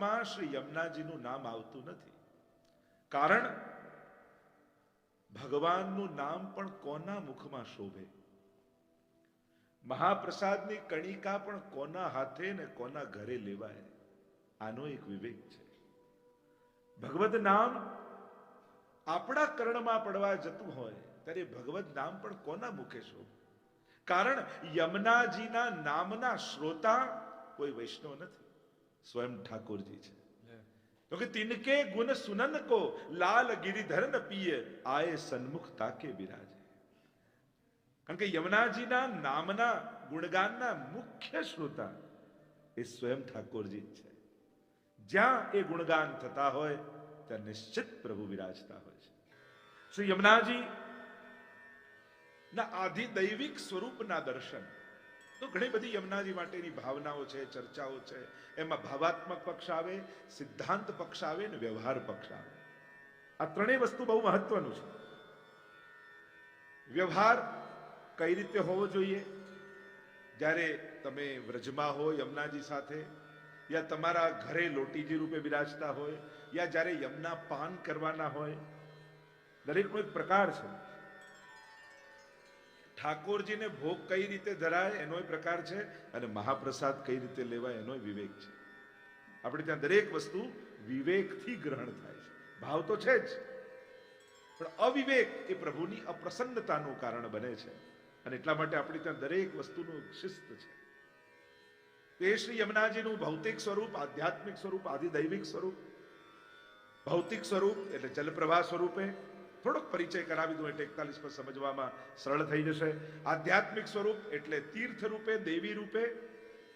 શાસ્ત્રમાં શ્રી યમુનાજીનું નામ આવતું નથી. કારણ ભગવાનનું નામ પણ કોના મુખમાં શોભે, મહાપ્રસાદની કણિકા પણ કોના હાથે ને કોના ઘરે લેવાય, આનો એક વિવેક છે. ભગવદ નામ આપણા કર્ણમાં પડવા જતું હોય ત્યારે ભગવદ નામ પણ કોના મુખે શોભે? કારણ યમુનાજીના નામના શ્રોતા કોઈ વૈષ્ણવ નથી, સ્વયં ઠાકોરજી છે. क्योंकि तिनके गुण सुनन को लाल गिरिधर न पिए आए सन्मुख ताके बिराजे. કારણ કે યમુનાજીના નામના ગુણગાનના મુખ્ય શ્રોતા એ સ્વયં ઠાકોરજી છે. જ્યાં એ ગુણગાન થતા હોય ત્યાં નિશ્ચિત પ્રભુ વિરાજતા હોય છે. શ્રી યમુનાજી ના આધિ દૈવિક સ્વરૂપના દર્શન તો ઘણી બધી યમુનાજી માટેની ભાવનાઓ છે, ચર્ચાઓ છે. એમાં ભાવાત્મક પક્ષ આવે, સિદ્ધાંત પક્ષ આવે ને વ્યવહાર પક્ષ આવે. આ ત્રણેય વસ્તુ બહુ મહત્વનું છે. વ્યવહાર કઈ રીતે હોવો જોઈએ? જ્યારે તમે વ્રજમાં હો યમુનાજી સાથે, યા તમારા ઘરે લોટીજી રૂપે બિરાજતા હોય, યા જ્યારે યમુના પાન કરવાના હોય, દરેકનો એક પ્રકાર છે. ઠાકોરજીને ભોગ કઈ રીતે ધરાય એનો પ્રકાર છે, અને મહાપ્રસાદ કઈ રીતે લેવાય એનો વિવેક છે. આપણે ત્યાં દરેક વસ્તુ વિવેકથી ગ્રહણ થાય છે. ભાવ તો છે જ, પણ અવિવેક એ પ્રભુની અપ્રસન્નતાનું કારણ બને છે. અને એટલા માટે આપણે ત્યાં દરેક વસ્તુનું શિસ્ત છે. તે શ્રી યમુનાજીનું ભૌતિક સ્વરૂપ, આધ્યાત્મિક સ્વરૂપ, આધિદૈવિક સ્વરૂપ. ભૌતિક સ્વરૂપ એટલે જલપ્રવાહ સ્વરૂપે થોડોક પરિચય કરાવી દઉં એટલે 41 પર સમજવામાં સરળ થઈ જશે. આધ્યાત્મિક સ્વરૂપ એટલે તીર્થ રૂપે, દેવી રૂપે,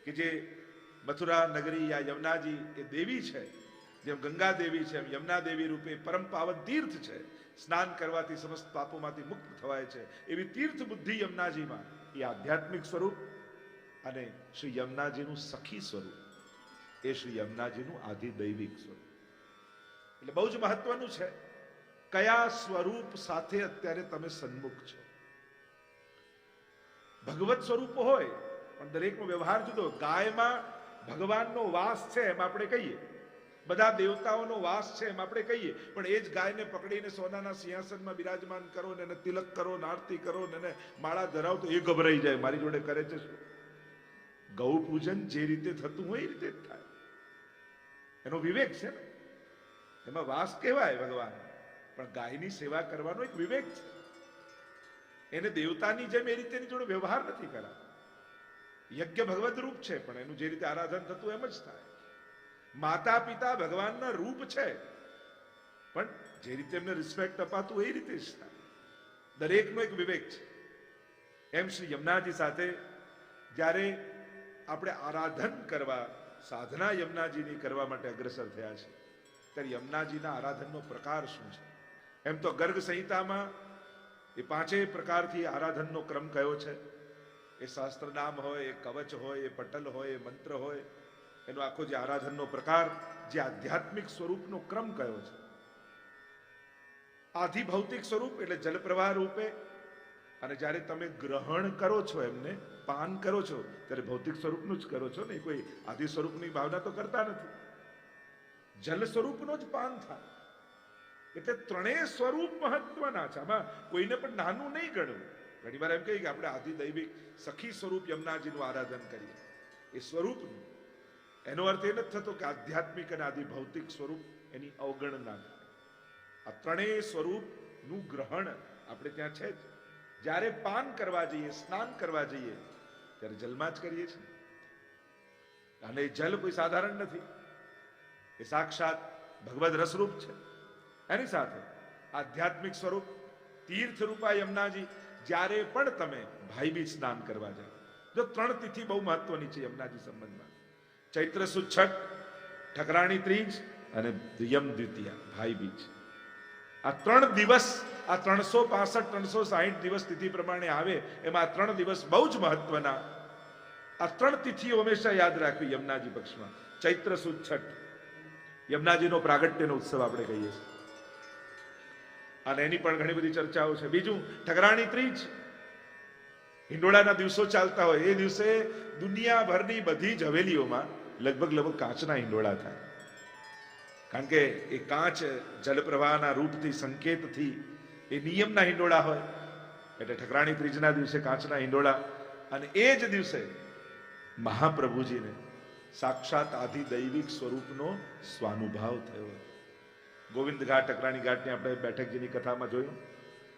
કે જે મથુરા નગરી યા યમુનાજી એ દેવી છે. જેમ ગંગા દેવી છે એમ યમુના દેવી રૂપે પરમ પાવન તીર્થ છે. સ્નાન કરવાથી સમસ્ત પાપોમાંથી મુક્ત થવાય છે. એવી તીર્થ બુદ્ધિ યમુનાજીમાં એ આધ્યાત્મિક સ્વરૂપ. અને શ્રી યમુનાજીનું સખી સ્વરૂપ એ શ્રી યમુનાજીનું આધિદૈવિક સ્વરૂપ. એટલે બહુ જ મહત્વનું છે કયા સ્વરૂપ સાથે અત્યારે તમે સન્મુખ છો. ભગવત સ્વરૂપ હોય પણ દરેકનો વ્યવહાર જુદો. ગાયમાં ભગવાનનો વાસ છે એમ આપણે કહીએ, બધા દેવતાઓનો વાસ છે એમ આપણે કહીએ, પણ એ જ ગાયને પકડીને સોનાના સિંહાસનમાં બિરાજમાન કરો ને એને તિલક કરો ને આરતી કરો ને એને માળા ધરાવો તો એ ગભરાઈ જાય, મારી જોડે કરે છે શું? ગૌ પૂજન જે રીતે થતું હોય એ રીતે જ થાય. એનો વિવેક છે ને, એમાં વાસ કહેવાય ભગવાન, પણ ગાયની સેવા કરવાનો એક વિવેક છે. એને દેવતાની જેમ એ રીતે એની જોડે વ્યવહાર નથી કરાતો. યજ્ઞ ભગવત રૂપ છે પણ એનું જે રીતે આરાધન થતું એમ જ થાય. માતા પિતા ભગવાનના રૂપ છે પણ જે રીતે એમને રિસ્પેક્ટ અપાતું એ રીતે જ થાય. દરેકનો એક વિવેક છે. એમ શ્રી યમુનાજી સાથે જ્યારે આપણે આરાધન કરવા, સાધના યમુનાજીની કરવા માટે અગ્રસર થયા છે ત્યારે યમુનાજીના આરાધનનો પ્રકાર શું છે? એમ તો ગર્ગ સંહિતામાં એ 5 પ્રકારથી આરાધનનો ક્રમ કયો છે. એ શાસ્ત્ર નામ હોય, એ કવચ હોય, એ પટલ હોય, એ મંત્ર હોય, એનો આખો જે આરાધનનો પ્રકાર, જે આધ્યાત્મિક સ્વરૂપનો ક્રમ કયો છે. આધિ ભૌતિક સ્વરૂપ એટલે જલપ્રવાહ રૂપે, અને જ્યારે તમે ગ્રહણ કરો છો, એમને પાન કરો છો ત્યારે ભૌતિક સ્વરૂપનું જ કરો છો ને, કોઈ આધિ સ્વરૂપની ભાવના તો કરતા નથી. જલ સ્વરૂપનો જ પાન થાય. એટલે ત્રણેય સ્વરૂપ મહત્વના છે. આમાં કોઈને પણ નાનું નહીં ગણવું. ઘણી વાર એમ કહીએ કે આપણે આધિદૈવિક સખી સ્વરૂપ યમુનાજીનું આરાધન કરીએ, એ સ્વરૂપનું. એનો અર્થ એ નથી થતો કે આધ્યાત્મિક અને આધિ ભૌતિક સ્વરૂપ એની અવગણના થાય. આ ત્રણેય સ્વરૂપનું ગ્રહણ આપણે ત્યાં છે જ. જ્યારે પાન કરવા જઈએ, સ્નાન કરવા જઈએ ત્યારે જલમાં જ કરીએ છીએ. અને એ જલ કોઈ સાધારણ નથી, એ સાક્ષાત ભગવદ રસરૂપ છે. એની સાથે આધ્યાત્મિક સ્વરૂપ તીર્થ રૂપા યમુનાજી. જ્યારે પણ તમે ભાઈ બીજ સ્નાન કરવા જાઓ, જો 3 તિથિ બહુ મહત્વની છે યમુનાજી સંબંધમાં. ચૈત્ર સુદ છઠ, ઠકરાણી ત્રીજ અને યમ દ્વિતીયા, ભાઈ બીજ. આ 3 દિવસ, આ 365 360 દિવસ તિથિ પ્રમાણે આવે એમાં 3 દિવસ બહુ જ મહત્વના. આ 3 તિથિઓ હંમેશા યાદ રાખવી યમુનાજી પક્ષમાં. ચૈત્ર સુદ છઠ યમુનાજીનો પ્રાગટ્યનો ઉત્સવ આપણે કહીએ છીએ, અને એની પણ ઘણી બધી ચર્ચાઓ છે. બીજું ઠકરાણી ત્રીજ, હિંડોળાના દિવસો ચાલતા હોય એ દિવસે દુનિયાભરની બધી જ હવેલીઓમાં લગભગ કાચના હિંડોળા થાય. કારણ કે એ કાચ જલપ્રવાહના રૂપથી, સંકેતથી, એ નિયમના હિંડોળા હોય. એટલે ઠકરાણી ત્રીજના દિવસે કાચના હિંડોળા, અને એ જ દિવસે મહાપ્રભુજીને સાક્ષાત આદિ દૈવિક સ્વરૂપનો સ્વાનુભાવ થયો. ગોવિંદ ઘાટ, ઠકરાણી ઘાટની આપણે બેઠકજીની કથામાં જોયું.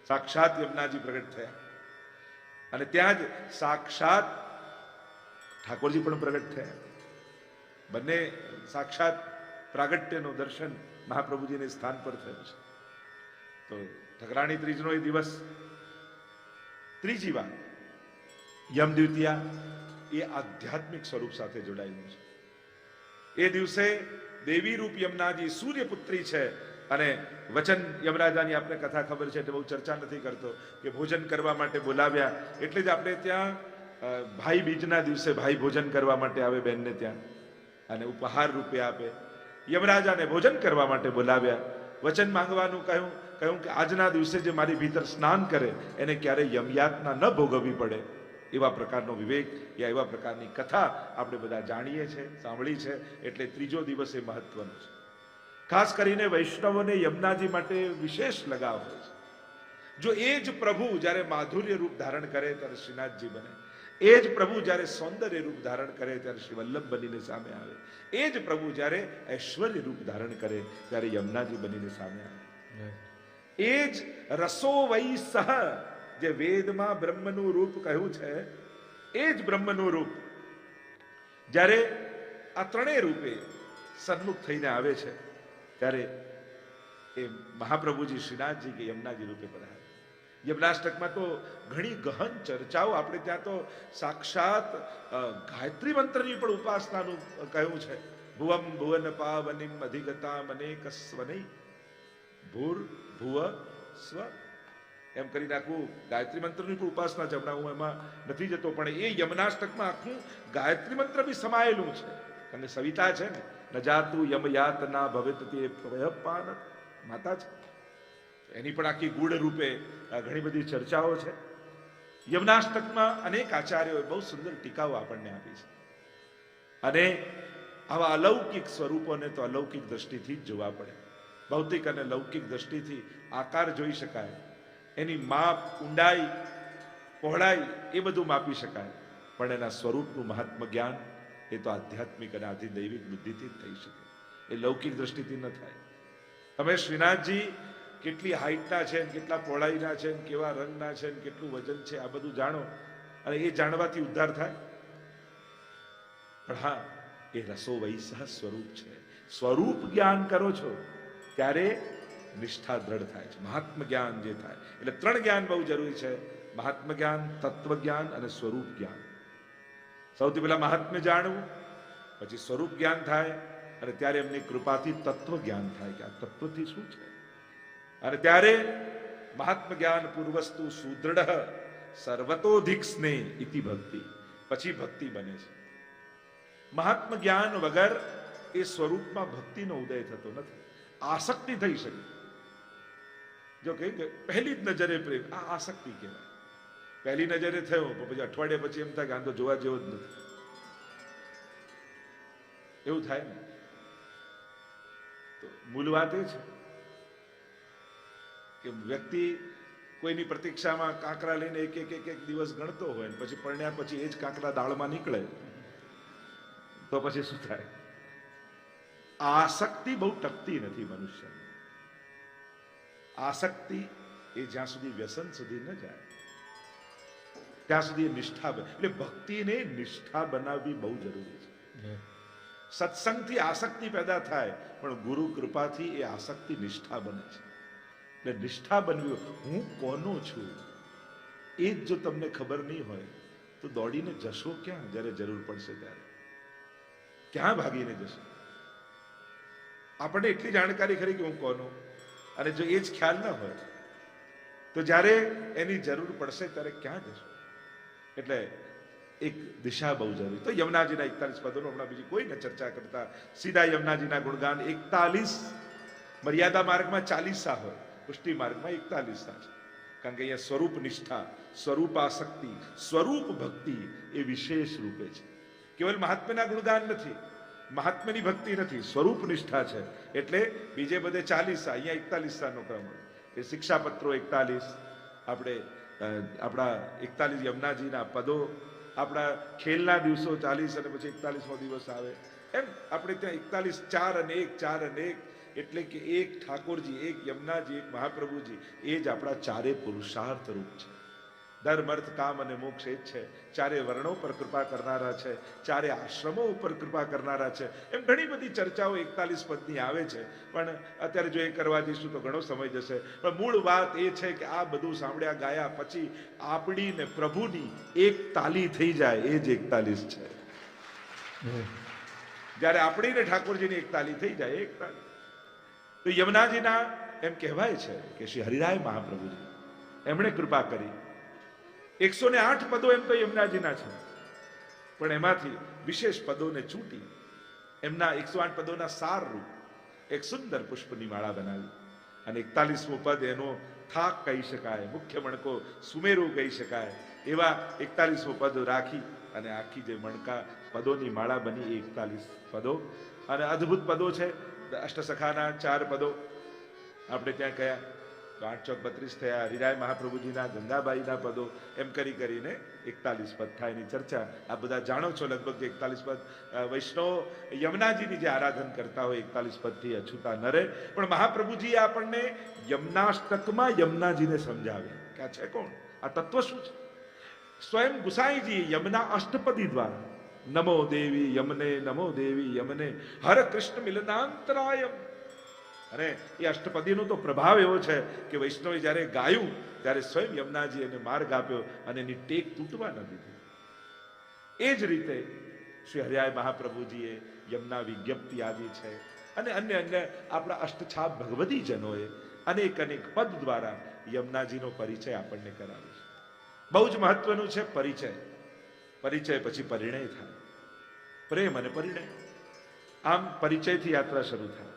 સાક્ષાત યમુનાજી પ્રગટ થયા, અને ત્યાં જ સાક્ષાત ઠાકોરજી પણ પ્રગટ થયા. બંને સાક્ષાત પ્રાગટ્યનું દર્શન મહાપ્રભુજીને સ્થાન પર થયું છે. તો ઠકરાણી ત્રીજનો એ દિવસ, ત્રીજી વાર યમ દ્વિતીયા એ આધ્યાત્મિક સ્વરૂપ સાથે જોડાયેલું છે. એ દિવસે દેવી રૂપ યમુનાજી સૂર્યપુત્રી છે, અને વચન યમરાજાની આપણે કથા ખબર છે એટલે બહુ ચર્ચા નથી કરતો કે ભોજન કરવા માટે બોલાવ્યા. એટલે જ આપણે ત્યાં ભાઈ બીજના દિવસે ભાઈ ભોજન કરવા માટે આવે બહેનને ત્યાં, અને ઉપહાર રૂપે આપે. યમરાજાને ભોજન કરવા માટે બોલાવ્યા, વચન માંગવાનું કહ્યું કે આજના દિવસે જે મારી ભીતર સ્નાન કરે એને ક્યારેય યમયાતના ન ભોગવવી પડે. એવા પ્રકારનો વિવેક, યા એવા પ્રકારની કથા આપણે બધા જાણીએ છીએ, સાંભળી છે. એટલે ત્રીજો દિવસ એ મહત્વનો છે. ખાસ કરીને વૈષ્ણવોને યમુનાજી માટે વિશેષ લગાવ હોય છે. જો એ જ પ્રભુ જ્યારે માધુર્ય રૂપ ધારણ કરે ત્યારે શ્રીનાથજી બને, એ જ પ્રભુ જ્યારે સૌંદર્ય રૂપ ધારણ કરે ત્યારે શ્રી વલ્લભ બનીને સામે આવે, એ જ પ્રભુ જ્યારે ઐશ્વર્ય રૂપ ધારણ કરે ત્યારે યમુનાજી બનીને સામે આવે. એ જ રસો વૈ સહ, જે વેદમાં બ્રહ્મનું રૂપ કહ્યું છે, એ જ બ્રહ્મનું રૂપ જ્યારે આ ત્રણેય રૂપે સન્મુખ થઈને આવે છે ત્યારે એ મહાપ્રભુજી શ્રીનાથજી કે યમુનાજી રૂપે પધારે. યમનાષ્ટકમાં તો ઘણી ગહન ચર્ચાઓ, આપણે ત્યાં તો સાક્ષાત ગાયત્રી મંત્રની પણ ઉપાસનાનું કહ્યું છે. ભુવમ ભુવન પાવનીમ અધિગતા અનેક સ્વનૈ ભૂર ભુવ સ્વ, એમ કરી નાખવું. ગાયત્રી મંત્રની પણ ઉપાસના છે. હમણાં હું એમાં નથી જતો, પણ એ યમનાષ્ટકમાં આખું ગાયત્રી મંત્ર બી સમાયેલું છે. અને સવિતા છે ને, ન જાતું યમયાત ના ભવેત તે પાન, માતા છે, એની પણ આખી ગૂઢ રૂપે ઘણી બધી ચર્ચાઓ છે. યમનાષ્ટકમાં અનેક આચાર્યોએ બહુ સુંદર ટીકાઓ આપણને આપી છે. અને આવા અલૌકિક સ્વરૂપોને તો અલૌકિક દ્રષ્ટિથી જ જોવા પડે. ભૌતિક અને લૌકિક દ્રષ્ટિથી આકાર જોઈ શકાય, એની માપ, ઊંડાઈ, પહોળાઈ એ બધું માપી શકાય, પણ એના સ્વરૂપનું મહાત્મ જ્ઞાન એ તો આધ્યાત્મિક અને આધિદૈવિક બુદ્ધિથી જ થઈ શકે, એ લૌકિક દ્રષ્ટિથી ન થાય. તમે શ્રીનાથજી કેટલી હાઈટના છે, કેટલા પહોળાઈના છે, કેવા રંગના છે, કેટલું વજન છે, આ બધું જાણો, અને એ જાણવાથી ઉદ્ધાર થાય. પણ હા, એ રસો વૈસહ સ્વરૂપ છે. સ્વરૂપ જ્ઞાન કરો છો ત્યારે નિષ્ઠા દ્રઢ થાય છે, મહાત્મ જ્ઞાન જે થાય. એટલે ત્રણ જ્ઞાન બહુ જરૂરી છે: મહાત્મ જ્ઞાન, તત્વ જ્ઞાન અને સ્વરૂપ જ્ઞાન. સૌથી પહેલા મહાત્મ્ય જાણવું, પછી સ્વરૂપ જ્ઞાન થાય, અને ત્યારે એમની કૃપાથી તત્વ જ્ઞાન થાય કે આ તત્વથી શું છે. અને ત્યારે મહાત્મ જ્ઞાન પૂર્વસ્તુ સુદૃઢ સર્વતોધિક સ્નેહ ઇતિ ભક્તિ, પછી ભક્તિ બને છે. મહાત્મ જ્ઞાન વગર એ સ્વરૂપમાં ભક્તિનો ઉદય થતો નથી. આસક્તિ થઈ શકે. જો કે પહેલી જ નજરે પ્રેમ, આ આસક્તિ કહેવાય. પહેલી નજરે થયો, પછી અઠવાડિયા પછી એમ થાય કે આ તો જોવા જેવો જ નથી, એવું થાય ને. તો મૂળ વાત એ છે કે વ્યક્તિ કોઈની પ્રતીક્ષામાં કાંકરા લઈને એક એક એક એક દિવસ ગણતો હોય, પછી પરણ્યા પછી એ જ કાંકરા દાળમાં નીકળે, તો પછી શું થાય? આસક્તિ બહુ ટકતી નથી મનુષ્યને. આસક્તિ એ જ્યાં સુધી વ્યસન સુધી ન જાય ત્યાં સુધી નિષ્ઠા બને. એટલે ભક્તિને નિષ્ઠા બનાવવી બહુ જરૂરી છે. સત્સંગથી આસક્તિ પેદા થાય, પણ ગુરુ કૃપાથી એ આસક્તિ નિષ્ઠા બને છે. એટલે નિષ્ઠા બનવી, હું કોનો છું એ જ જો તમને ખબર નહીં હોય તો દોડીને જશો ક્યાં? જ્યારે જરૂર પડશે ત્યારે ક્યાં ભાગીને જશો? આપણને એટલી જાણકારી ખરી કે હું કોનો, અને જો એ જ ખ્યાલ ન હોય તો જ્યારે એની જરૂર પડશે ત્યારે ક્યાં જશો? એટલે એક દિશા બહુ જરૂરી. તો યમુનાજીના 41 પદોનો હમણાં બીજી કોઈને ચર્ચા કરતા સીધા યમુનાજીના ગુણગાન 41, મર્યાદા માર્ગમાં 40 હોય, પુષ્ટિ માર્ગમાં 41 છે. કારણ કે અહીંયા સ્વરૂપ નિષ્ઠા, સ્વરૂપ આસક્તિ, સ્વરૂપ ભક્તિ એ વિશેષ રૂપે છે. કેવલ મહાત્મ્યના ગુણગાન નથી, મહાત્માની ભક્તિ નથી, સ્વરૂપ નિષ્ઠા છે. એટલે બીજે બધે 40, અહીંયા 41 ક્રમ હોય. એ શિક્ષાપત્રો 41, આપણે આપણા 41 યમુનાજીના પદો, આપણા ખેલના દિવસો 40 અને પછી 41મો દિવસ આવે. એમ આપણે ત્યાં 41 4 અને 1 4 અને 1, એટલે કે એક ઠાકોરજી, એક યમુનાજી, એક મહાપ્રભુજી, એ જ આપણા ચારે પુરુષાર્થ રૂપ છે. ધર્મ, અર્થ, કામ અને મોક્ષ એ જ છે. ચારે વર્ણો પર કૃપા કરનારા છે, ચારે આશ્રમો ઉપર કૃપા કરનારા છે. એમ ઘણી બધી ચર્ચાઓ 41 પદની આવે છે, પણ અત્યારે જો એ કરવા જઈશું તો ઘણો સમય જશે. પણ મૂળ વાત એ છે કે આ બધું સાંભળ્યા ગાયા પછી આપણી ને પ્રભુની એક તાલી થઈ જાય, એ જ 41 છે. જ્યારે આપણી ને ઠાકોરજીની એક તાલી થઈ જાય, એક તાલી. તો યમુનાજીના એમ કહેવાય છે કે શ્રી હરિરાય મહાપ્રભુજી એમણે કૃપા કરી. 108 પદો એમ તો યમુનાજીના છે, પણ એમાંથી વિશેષ પદોને ચૂંટી એમના 108 પદોના સાર રૂપ એક સુંદર પુષ્પની માળા બનાવી. અને 41મું પદ એનો થાક કહી શકાય, મુખ્ય મણકો સુમેરુ કહી શકાય, એવા 41મું પદ રાખી અને આખી જે મણકા પદોની માળા બની, 41 પદો. અને અદ્ભુત પદો છે. અષ્ટસખાના 4 પદો આપણે ત્યાં કયા, 8 ચોક 32 થયા. હરિરાય મહાપ્રભુજીના, ગંગાબાઈના પદો, એમ કરીને 41 પદ થાય. એની ચર્ચા આ બધા જાણો છો લગભગ. 41 પદ વૈષ્ણવ યમુનાજીની જે આરાધન કરતા હોય 41 પદથી અછૂતા ન રહે. પણ મહાપ્રભુજીએ આપણને યમુનાષ્ટકમાં યમુનાજીને સમજાવ્યા કે આ છે કોણ, આ તત્વ શું છે. સ્વયં ગુસાઈજી યમુના અષ્ટપદી દ્વારા નમો દેવી યમને, નમો દેવી યમને, હર કૃષ્ણ મિલનાંતરાયમ. અને એ અષ્ટપદીનો તો પ્રભાવ એવો છે કે વૈષ્ણવે જ્યારે ગાયું ત્યારે સ્વયં યમુનાજી એને માર્ગ આપ્યો અને એની ટેક તૂટવા ન દીધી. એ જ રીતે શ્રી હરિરાય મહાપ્રભુજીએ યમુના વિજ્ઞપ્તિ આદિ છે અને અન્ય આપણા અષ્ટછાપ ભગવતીજનોએ અનેક પદ દ્વારા યમુનાજીનો પરિચય આપણને કરાવ્યો છે. બહુ જ મહત્વનું છે પરિચય. પરિચય પછી પરિણય થાય, પ્રેમ અને પરિણય. આમ પરિચયથી યાત્રા શરૂ થાય.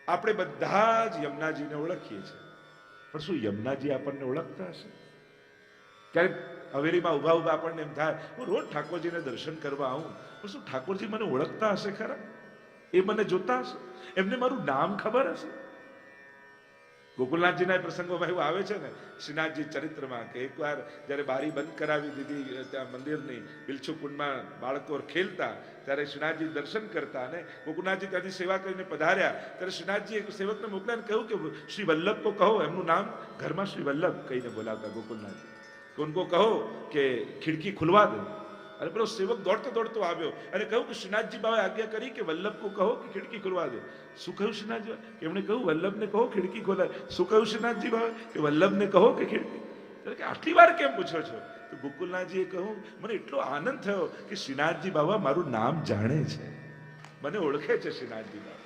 આપણે બધા જ યમુનાજીને ઓળખીએ છીએ, પણ શું યમુનાજી આપણને ઓળખતા હશે? ક્યારેક હવેલીમાં ઉભા ઉભા આપણને એમ થાય, હું રોજ ઠાકોરજીને દર્શન કરવા આવું, પણ શું ઠાકોરજી મને ઓળખતા હશે ખરા? એ મને જોતા હશે? એમને મારું નામ ખબર હશે? ગોકુલનાથજીના પ્રસંગોમાં એવું આવે છે ને શ્રીનાથજી ચરિત્રમાં કે એકવાર જ્યારે બારી બંધ કરાવી દીધી ત્યાં મંદિરની બિલછુ કુંડમાં બાળકો ખેલતા, ત્યારે શ્રીનાથજી દર્શન કરતા અને ગોકુલનાથજી ત્યાંથી સેવા કરીને પધાર્યા. ત્યારે શ્રીનાથજી એક સેવકને મોકલ્યા અને કહ્યું કે શ્રી વલ્લભ કો કહો, એમનું નામ ઘરમાં શ્રી વલ્લભ કહીને બોલાવતા ગોકુલનાથજી, કે ઉनको કહો કે ખિડકી ખુલવા દો. અને પેલો સેવક દોડતો દોડતો આવ્યો અને કહ્યું કે શ્રીનાથજી બાબાએ આજ્ઞા કરી કે વલ્લભ કો કહો કે ખિડકી ખુલવા દો. શું કહ્યું શ્રીનાથજી? કે એમણે કહ્યું વલ્લભને કહો ખિડકી ખોલાય. શું કહ્યું શ્રીનાથજી બાબા? કે વલ્લભને કહો કે ખિડકી. કે આટલી વાર કેમ પૂછો છો? તો ગોકુલનાથજીએ કહ્યું, મને એટલો આનંદ થયો કે શ્રીનાથજી બાબા મારું નામ જાણે છે, મને ઓળખે છે શ્રીનાથજી બાબા.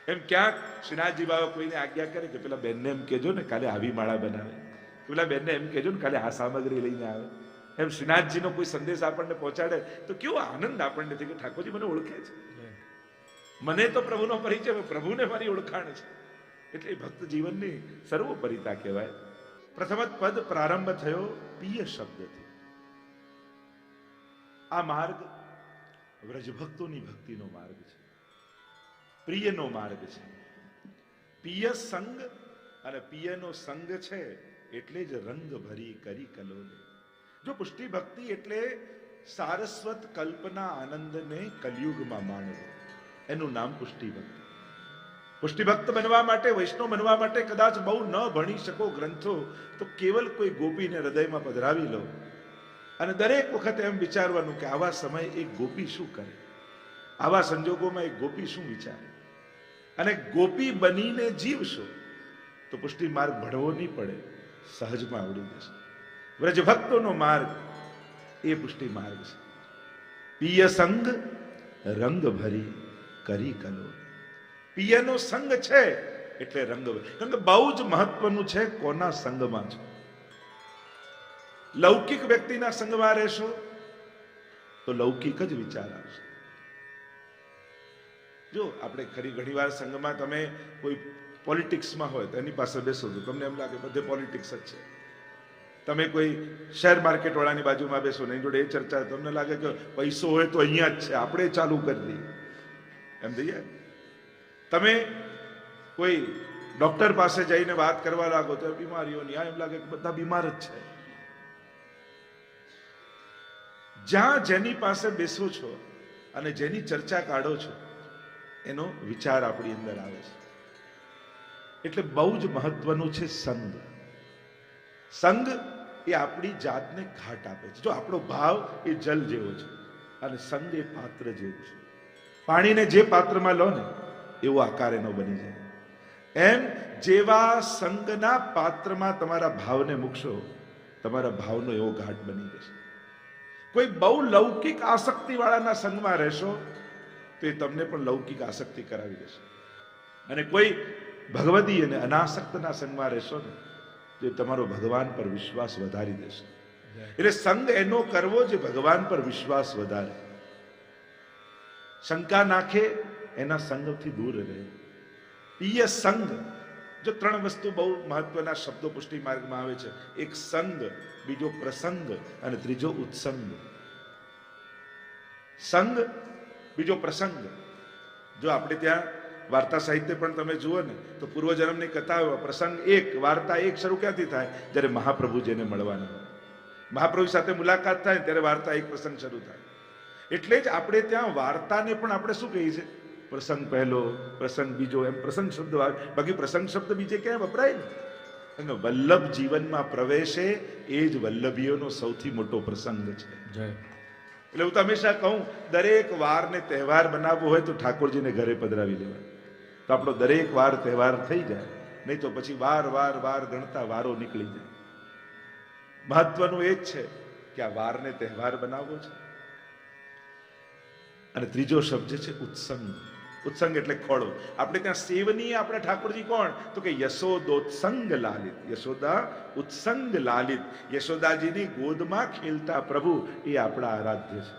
એમ ક્યાંક શ્રીનાથજી બાબા કોઈને આજ્ઞા કરે કે પેલા બેનને એમ કહેજો ને કાલે આવી માળા બનાવે, પેલા બેનને એમ કહેજો ને કાલે આ સામગ્રી લઈને આવે. એમ શ્રીનાથજીનો કોઈ સંદેશ આપણને પહોંચાડે તો કેવો આનંદ આપણને થાય કે ઠાકોરજી મને ઓળખે છે. મને તો પ્રભુનો પરિચય, પ્રભુને મારી ઓળખાણ છે. એટલે ભક્ત જીવનની સર્વોપરિતા કહેવાય. પ્રથમ પદ પ્રારંભ થયો પિય શબ્દથી. આ માર્ગ વ્રજભક્તોની ભક્તિનો માર્ગ છે, પ્રિયનો માર્ગ છે. પિય સંગ, અને પિયનો સંગ છે એટલે જ રંગ ભરી કરી કલોલે. જો પુષ્ટિ ભક્તિ એટલે સારસ્વત કલ્પના આનંદને કલયુગમાં માણવો, એનું નામ પુષ્ટિ ભક્તિ. પુષ્ટિ ભક્ત બનવા માટે, વૈષ્ણવ બનવા માટે કદાચ બહુ ન ભણી શકો ગ્રંથો, તો કેવલ કોઈ ગોપીને હૃદયમાં પધરાવી લો અને દરેક વખતે એમ વિચારવાનું કે આવા સમયે એક ગોપી શું કરે, આવા સંજોગોમાં એક ગોપી શું વિચારે, અને ગોપી બનીને જીવશો તો પુષ્ટિ માર્ગ ભણવો નહીં પડે, સહજમાં આવડી જશે. વ્રજભક્તોનો માર્ગ એ પુષ્ટિ માર્ગ છે. પિય સંગ રંગ ભરી કરી કલો. પિયનો સંગ છે એટલે રંગ. કારણ કે બહુ જ મહત્વનું છે કોના સંગમાં છો. લૌકિક વ્યક્તિના સંગમાં રહેશો તો લૌકિક જ વિચાર આવશે. જો આપણે ખરી ઘણીવાર સંગમાં તમે કોઈ પોલિટિક્સમાં હોય તો એની પાસે બેસો તો તમને એમ લાગે બધે પોલિટિક્સ જ છે. તમે કોઈ શેર માર્કેટ વાળાની બાજુમાં બેસો ને એની જોડે એ ચર્ચા, તમને લાગે કે પૈસો હોય તો અહીંયા જ છે, આપણે ચાલુ કરી દઈએ એમ થઈએ. તમે કોઈ ડોક્ટર પાસે જઈને વાત કરવા લાગો તો બીમારીઓની, એમ લાગે કે બધા બીમાર જ છે. જ્યાં જેની પાસે બેસો છો અને જેની ચર્ચા કાઢો છો એનો વિચાર આપણી અંદર આવે છે. એટલે બહુ જ મહત્વનું છે સંગ. સંગ એ આપણી જાતને ઘાટ આપે છે. જો આપણો ભાવ એ જલ જેવો છે અને સંગ એ પાત્ર જેવું છે. પાણીને જે પાત્રમાં લો ને એવો આકાર એનો બની જાય. એમ જેવા સંગના પાત્રમાં તમારા ભાવને મૂકશો, તમારા ભાવનો એવો ઘાટ બની જશે. કોઈ બહુ લૌકિક આસક્તિ વાળાના સંગમાં રહેશો તો એ તમને પણ લૌકિક આસક્તિ કરાવી દેશે. અને કોઈ ભગવદી અને અનાસક્તના સંગમાં રહેશો ને તો એ તમારો ભગવાન પર વિશ્વાસ વધારી દેશે. એટલે સંગ એનો કરવો જે ભગવાન પર વિશ્વાસ વધારે. શંકા નાખે એના સંગથી દૂર રહે. પિય સંગ. જો ત્રણ વસ્તુ બહુ મહત્વના શબ્દો પુષ્ટિ માર્ગમાં આવે છે. એક સંગ, બીજો પ્રસંગ અને ત્રીજો ઉત્સંગ. સંગ, બીજો પ્રસંગ. જો આપણે ત્યાં વાર્તા સાહિત્ય પણ તમે જુઓ ને તો પૂર્વજન્મની કથા, પ્રસંગ એક, વાર્તા એક શરૂ ક્યાંથી થાય? જ્યારે મહાપ્રભુજીને મળવાના હોય, મહાપ્રભુ સાથે મુલાકાત થાય ત્યારે વાર્તા એક પ્રસંગ શરૂ થાય. એટલે જ આપણે ત્યાં વાર્તાને પણ આપણે શું કહીએ છીએ? પ્રસંગ પહેલો, પ્રસંગ બીજો, એમ પ્રસંગ શબ્દ આવે. બાકી પ્રસંગ શબ્દ બીજે ક્યાંય વપરાય ને. અને વલ્લભ જીવનમાં પ્રવેશે એ જ વલ્લભીઓનો સૌથી મોટો પ્રસંગ છે. એટલે હું તો હંમેશા કહું, દરેક વારને તહેવાર બનાવવો હોય તો ઠાકોરજીને ઘરે પધરાવી લેવાય, તો આપણો દરેક વાર તહેવાર થઈ જાય. નહીં તો પછી વાર ગણતા વારો નીકળી જાય. મહત્વનું એ જ છે કે આ વારને તહેવાર બનાવવો છે. અને ત્રીજો શબ્દ છે ઉત્સંગ. ઉત્સંગ એટલે ખોળો. આપણે ત્યાં સેવની આપણે ઠાકોરજી કોણ? તો કે યશોદોત્સંગ લાલિત. યશોદા ઉત્સંગ લાલિત. યશોદાજીની ગોદમાં ખેલતા પ્રભુ એ આપણા આરાધ્ય છે.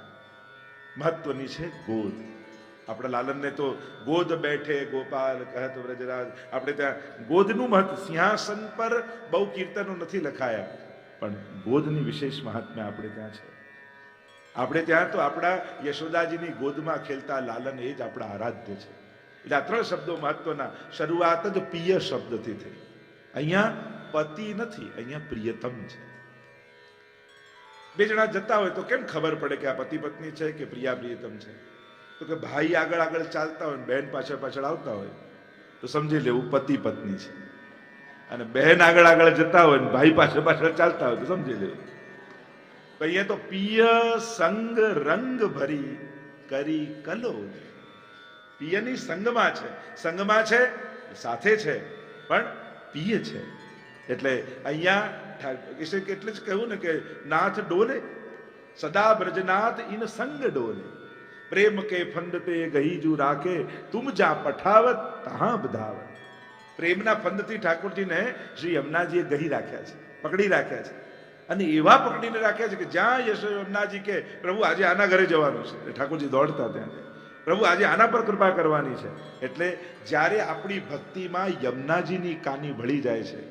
મહત્વની છે ગોદ. આપણા લાલનને તો ગોદ બેઠે ગોપાલ કહત વ્રજરાજ. આપણે ત્યાં ગોદનું મહત્વ, સિંહાસન પર બહુ કીર્તનો નથી લખાયા, પણ ગોદની વિશેષ મહાત્મ્ય આપણે ત્યાં છે. આપણે ત્યાં તો આપણા યશોદાજીની ગોદમાં ખેલતા લાલન એ જ આપણા આરાધ્ય છે. એટલે આ ત્રણ શબ્દો મહત્વના. શરૂઆત જ પિય શબ્દથી થઈ. અહીંયા પતિ નથી, અહીંયા પ્રિયતમ છે. બે જણા જતા હોય તો કેમ ખબર પડે કે આ પતિ પત્ની છે કે પ્રિયા પ્રિયતમ છે? તો કે ભાઈ આગળ આગળ ચાલતા હોય, બહેન પાછળ પાછળ આવતા હોય તો સમજી લેવું પતિ પત્ની છે. અને બહેન આગળ આગળ જતા હોય, ભાઈ પાછળ પાછળ ચાલતા હોય તો સમજી લેવું. અહીંયા તો પિય સંગ રંગ ભરી કરી કલો. પિયની સંગમાં છે, સંગમાં છે, સાથે છે, પણ પિય છે. એટલે અહીંયા એટલે જ કહ્યું ને કે નાથ ડોલે સદા બ્રજનાથ ઇન સંગ ડોલે. પ્રેમ કે ફંદ તે ગહીજુ રાખે તુમ જા પઠાવત તહાં બધાવત. પ્રેમના ફંદથી ઠાકોરજીને શ્રી યમુનાજીએ ગહી રાખ્યા છે, પકડી રાખ્યા છે. અને એવા પકડીને રાખ્યા છે કે જ્યાં યમુનાજી કે પ્રભુ આજે આના ઘરે જવાનું છે, ઠાકોરજી દોડતા ત્યાં, પ્રભુ આજે આના પર કૃપા કરવાની છે. એટલે જ્યારે આપણી ભક્તિમાં યમુનાજીની કાની ભળી જાય છે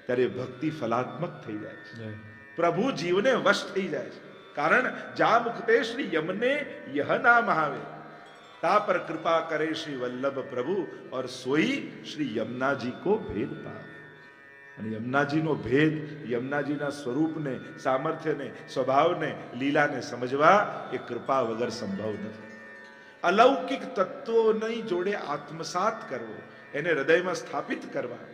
ત્યારે ભક્તિ ફલાત્મક થઈ જાય છે, પ્રભુ જીવને વશ થઈ જાય છે. કારણ જા મુખતે શ્રી યમને यह नाम આવે, તા પર કૃપા કરે શ્રી વલ્લભ પ્રભુ और सोई श्री यमुना जी को भेद पावे. અને યમુનાજીનો ભેદ, યમુનાજીના સ્વરૂપને, સામર્થ્યને, સ્વભાવને, લીલાને સમજવા એ કૃપા વગર સંભવ નથી. અલૌકિક તત્વોની જોડે આત્મસાત કરવો, એને હૃદયમાં સ્થાપિત કરવા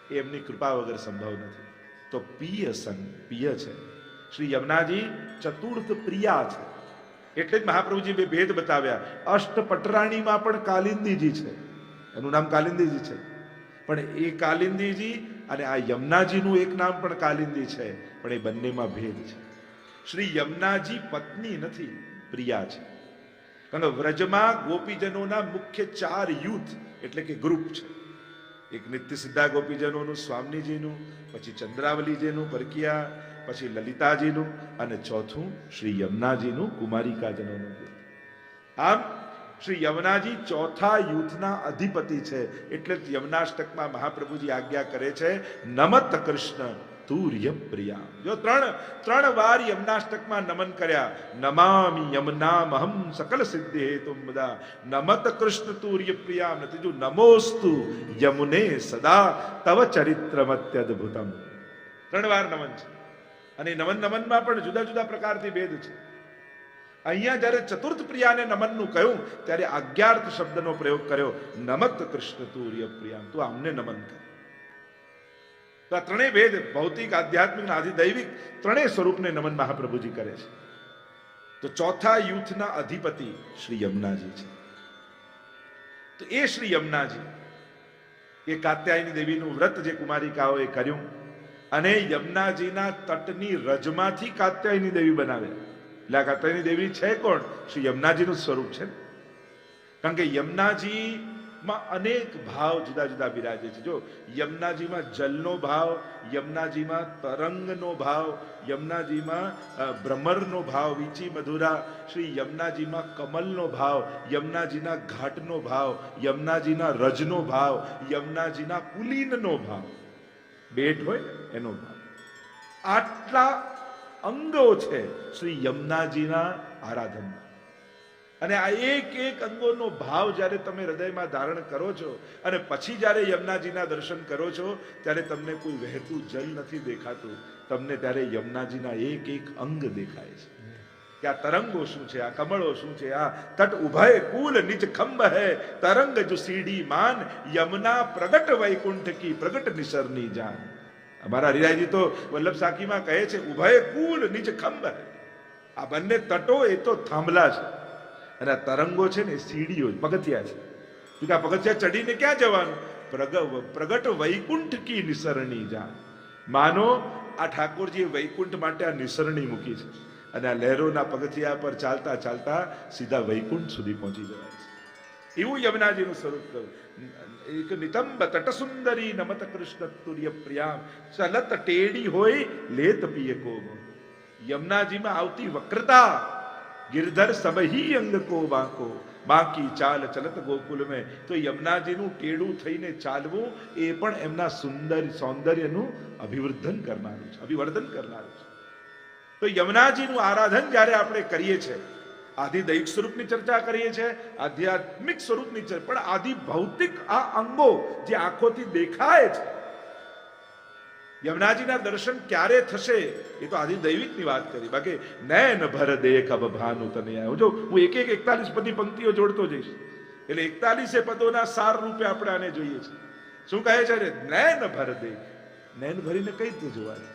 એ એમની કૃપા વગર સંભવ નથી. તો પિય સંગ, પિય છે. શ્રી યમુનાજી ચતુર્થ પ્રિયા છે. એટલે જ મહાપ્રભુજી બે ભેદ બતાવ્યા. અષ્ટપટરાણીમાં પણ કાલિંદીજી છે, એનું નામ કાલિંદીજી છે, પણ એ કાલિંદીજી અને આ યમુનાજીનું એક નામ પણ કાલિંદી છે, પણ એ બંનેમાં ભેદ છે. શ્રી યમુનાજી પત્ની નથી, પ્રિયા છે. કારણ કે વ્રજમાં ગોપીજનોના મુખ્ય 4 યુથ એટલે કે ગ્રુપ છે. એક નિત્ય સિદ્ધા ગોપીજનોનું, સ્વામીજીનું, પછી ચંદ્રાવલીજીનું, પરકિયા, પછી લલિતાજીનું, અને ચોથું શ્રી યમુનાજીનું, કુમારિકાજનોનું. આમ શ્રી યમુનાજી ચોથા યુથના અધિપતિ છે. એટલે યમુનાષ્ટકમાં મહાપ્રભુજી આજ્ઞા કરે છે, નમત કૃષ્ણ તુર્ય પ્રિયા. જો ત્રણ વાર યમનાષ્ટકમાં નમન કર્યા. નમામિ યમનામહમ સકલ સિદ્ધિ હેતુમ બધા નમત કૃષ્ણ તુર્ય પ્રિયા. નથી જો નમોસ્તુ યમુને સદા તવ ચરિત્રમત્યદ્ભુતમ. 3 વાર નમન છે. અને નમનમાં પણ જુદા જુદા પ્રકારથી ભેદ છે. અહીંયા જયારે ચતુર્થ પ્રિયાને નમનનું કહ્યું ત્યારે આજ્ઞાર્થ શબ્દનો પ્રયોગ કર્યો. નમત કૃષ્ણ તુર્ય પ્રિયા, તું આમને નમન કર. તો આ ત્રણેય ભેદ, ભૌતિક, આધ્યાત્મિક અને આધિદૈવિક ત્રણેય સ્વરૂપને નમન મહાપ્રભુજી કરે છે. તો ચોથા યુથના અધિપતિ શ્રી યમુનાજી છે. તો એ શ્રી યમુનાજી એ કાત્યાયની દેવીનું વ્રત જે કુમારિકાઓએ કર્યું અને યમુનાજીના તટની રજમાંથી કાત્યાયની દેવી બનાવ્યા. એટલે આ કાત્યાયની દેવી છે કોણ? શ્રી યમુનાજીનું સ્વરૂપ છે. કારણ કે યમુનાજીમાં અનેક ભાવ જુદા જુદા બિરાજે છે. જો યમુનાજીમાં જલનો ભાવ, યમુનાજીમાં તરંગનો ભાવ, યમુનાજીમાં ભ્રમરનો ભાવ, વીચી મધુરા, શ્રી યમુનાજીમાં કમલનો ભાવ, યમુનાજીના ઘાટનો ભાવ, યમુનાજીના રજનો ભાવ, યમુનાજીના પુલીનનો ભાવ, બેટ હોય એનો ભાવ. આટલા અંગો છે શ્રી યમુનાજીના આરાધનમાં. અને આ એક અંગોનો ભાવ જ્યારે તમે હૃદયમાં ધારણ કરો છો અને પછી જ્યારે યમુનાજીના દર્શન કરો છો ત્યારે તમને કોઈ વહેતું જલ નથી દેખાતું. તમને ત્યારે યમુનાજીના એક અંગ દેખાય છે કે આ તરંગો શું છે, આ કમળો શું છે, આ તટ ઉભય કુલ નિજ ખંભ હૈ તરંગ જો સીડી માન યમુના પ્રગટ વૈકુંઠ કી પ્રગટ નિસરની જાન. અમારા હરિરાયજી તો વલ્લભ સાખીમાં કહે છે ઉભય કુલ નિજ ખંભ હૈ. આ બંને તટો એ તો થાંભલા છે અને આ તરંગો છે ને સીડીઓ પગથિયા છે. આ પગથિયા ચડીને ક્યાં જવાનું? પ્રગટ વૈકુંઠ કી નિસરણી જાન. માનો આ ઠાકોરજીએ વૈકુંઠ માટે આ નિસરણી મૂકી છે અને આ લહેરોના પગથિયા પર ચાલતા ચાલતા સીધા વૈકુંઠ સુધી પહોંચી જવાય છે. એવું યમુનાજીનું સ્વરૂપ કહ્યું. એક નિતંબ તટ સુંદરી નમત કૃષ્ણ તુર્ય પ્રિયા ચલત ટેડી હોય લેત પિય કોમો. યમુનાજીમાં આવતી વક્રતા गिरधर सबही अंग को बाको बाकी चाल चलत गोकुल में. તો યમુનાજીનું ટેડું થઈને ચાલવું એ પણ એમના સૌંદર્યનું અભિવર્ધન કરનારું છે, અભિવર્ધન કરનારું છે. તો યમુનાજીનું આરાધન જ્યારે આપણે કરીએ છીએ, આધિદૈવિક સ્વરૂપની ચર્ચા કરીએ છીએ, આધ્યાત્મિક સ્વરૂપની ચર્ચા, પણ આદિ ભૌતિક આ અંગો જે આંખોથી દેખાય છે, યમુનાજીના દર્શન ક્યારે થશે એ તો આધિદૈવિકની વાત કરી. બાકી નૈન ભર દેખ અબ ભાનુ તને આવ્યો. જો હું એક 41 પદની પંક્તિઓ જોડતો જઈશ એટલે 41 પદોના સાર રૂપે આપણે આને જોઈએ છીએ. શું કહે છે? નૈન ભર દેખ. નૈન ભરીને કઈ રીતે જોવાનું?